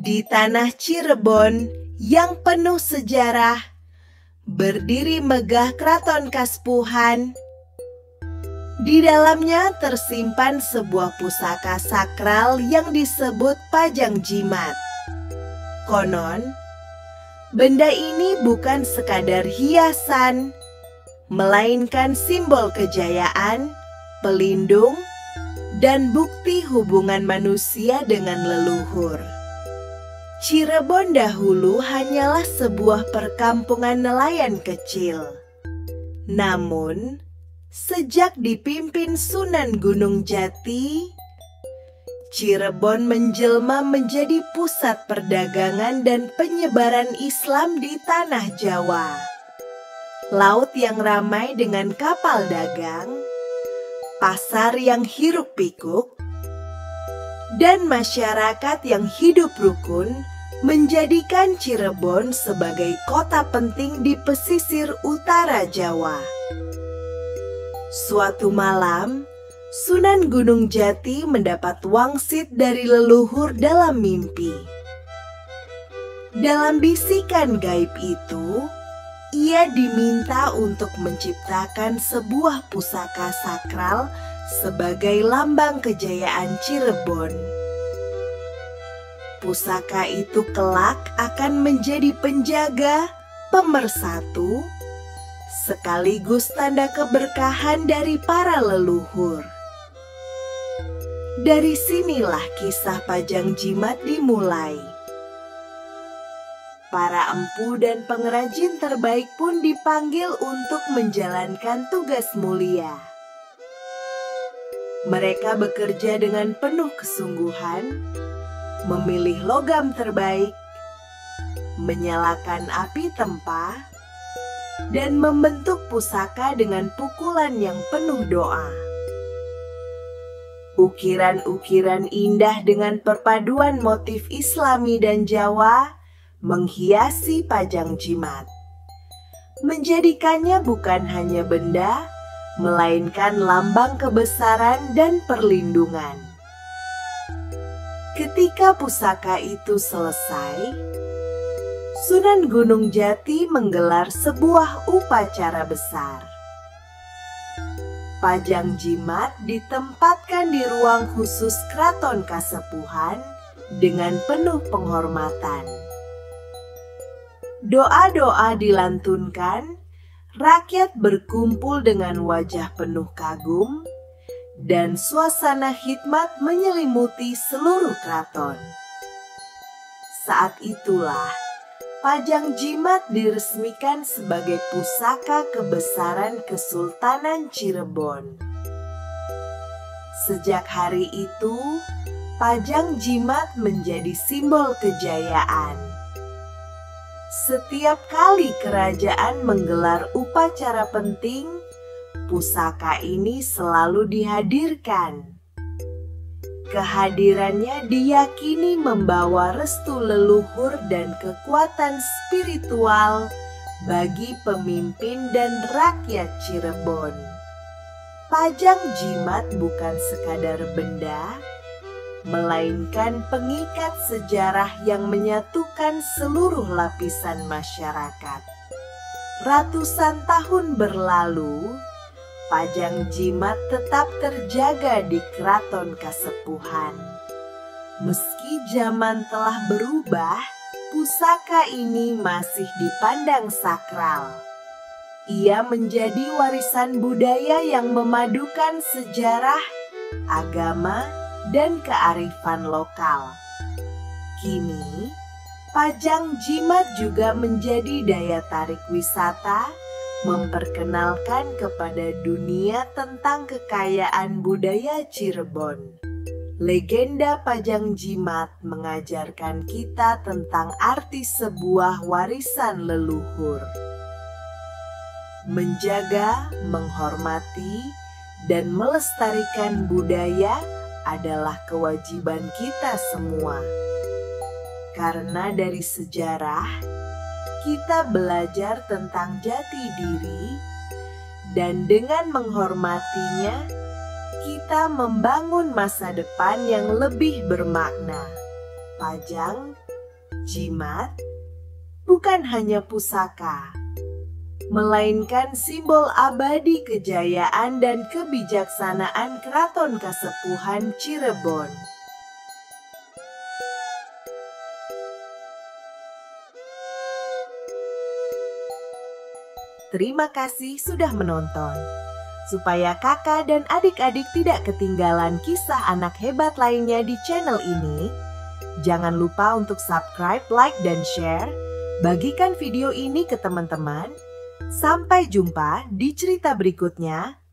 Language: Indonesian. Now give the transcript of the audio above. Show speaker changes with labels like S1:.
S1: Di tanah Cirebon yang penuh sejarah, berdiri megah Keraton Kaspuhan. Di dalamnya tersimpan sebuah pusaka sakral yang disebut Pajang Jimat. Konon, benda ini bukan sekadar hiasan, melainkan simbol kejayaan, pelindung, dan bukti hubungan manusia dengan leluhur. Cirebon dahulu hanyalah sebuah perkampungan nelayan kecil. Namun, sejak dipimpin Sunan Gunung Jati, Cirebon menjelma menjadi pusat perdagangan dan penyebaran Islam di tanah Jawa. Laut yang ramai dengan kapal dagang, pasar yang hiruk-pikuk, dan masyarakat yang hidup rukun menjadikan Cirebon sebagai kota penting di pesisir utara Jawa. Suatu malam, Sunan Gunung Jati mendapat wangsit dari leluhur dalam mimpi. Dalam bisikan gaib itu, ia diminta untuk menciptakan sebuah pusaka sakral sebagai lambang kejayaan Cirebon. Pusaka itu kelak akan menjadi penjaga, pemersatu, sekaligus tanda keberkahan dari para leluhur. Dari sinilah kisah Pajang Jimat dimulai. Para empu dan pengrajin terbaik pun dipanggil untuk menjalankan tugas mulia. Mereka bekerja dengan penuh kesungguhan, memilih logam terbaik, menyalakan api tempah, dan membentuk pusaka dengan pukulan yang penuh doa. Ukiran-ukiran indah dengan perpaduan motif Islami dan Jawa menghiasi Pajang Jimat, menjadikannya bukan hanya benda, melainkan lambang kebesaran dan perlindungan. Ketika pusaka itu selesai, Sunan Gunung Jati menggelar sebuah upacara besar. Pajang Jimat ditempatkan di ruang khusus Keraton Kasepuhan dengan penuh penghormatan. Doa-doa dilantunkan, rakyat berkumpul dengan wajah penuh kagum, dan suasana hikmat menyelimuti seluruh keraton. Saat itulah Pajang Jimat diresmikan sebagai pusaka kebesaran Kesultanan Cirebon. Sejak hari itu, Pajang Jimat menjadi simbol kejayaan. Setiap kali kerajaan menggelar upacara penting, pusaka ini selalu dihadirkan. Kehadirannya diyakini membawa restu leluhur dan kekuatan spiritual bagi pemimpin dan rakyat Cirebon. Pajang Jimat bukan sekadar benda, melainkan pengikat sejarah yang menyatukan seluruh lapisan masyarakat. Ratusan tahun berlalu, Pajang Jimat tetap terjaga di Keraton Kasepuhan. Meski zaman telah berubah, pusaka ini masih dipandang sakral. Ia menjadi warisan budaya yang memadukan sejarah, agama, dan kearifan lokal. Kini, Pajang Jimat juga menjadi daya tarik wisata, memperkenalkan kepada dunia tentang kekayaan budaya Cirebon. Legenda Pajang Jimat mengajarkan kita tentang arti sebuah warisan leluhur. Menjaga, menghormati, dan melestarikan budaya adalah kewajiban kita semua. Karena dari sejarah, kita belajar tentang jati diri, dan dengan menghormatinya, kita membangun masa depan yang lebih bermakna. Pajang Jimat bukan hanya pusaka, melainkan simbol abadi kejayaan dan kebijaksanaan Keraton Kasepuhan Cirebon. Terima kasih sudah menonton. Supaya kakak dan adik-adik tidak ketinggalan kisah anak hebat lainnya di channel ini, jangan lupa untuk subscribe, like, dan share. Bagikan video ini ke teman-teman. Sampai jumpa di cerita berikutnya.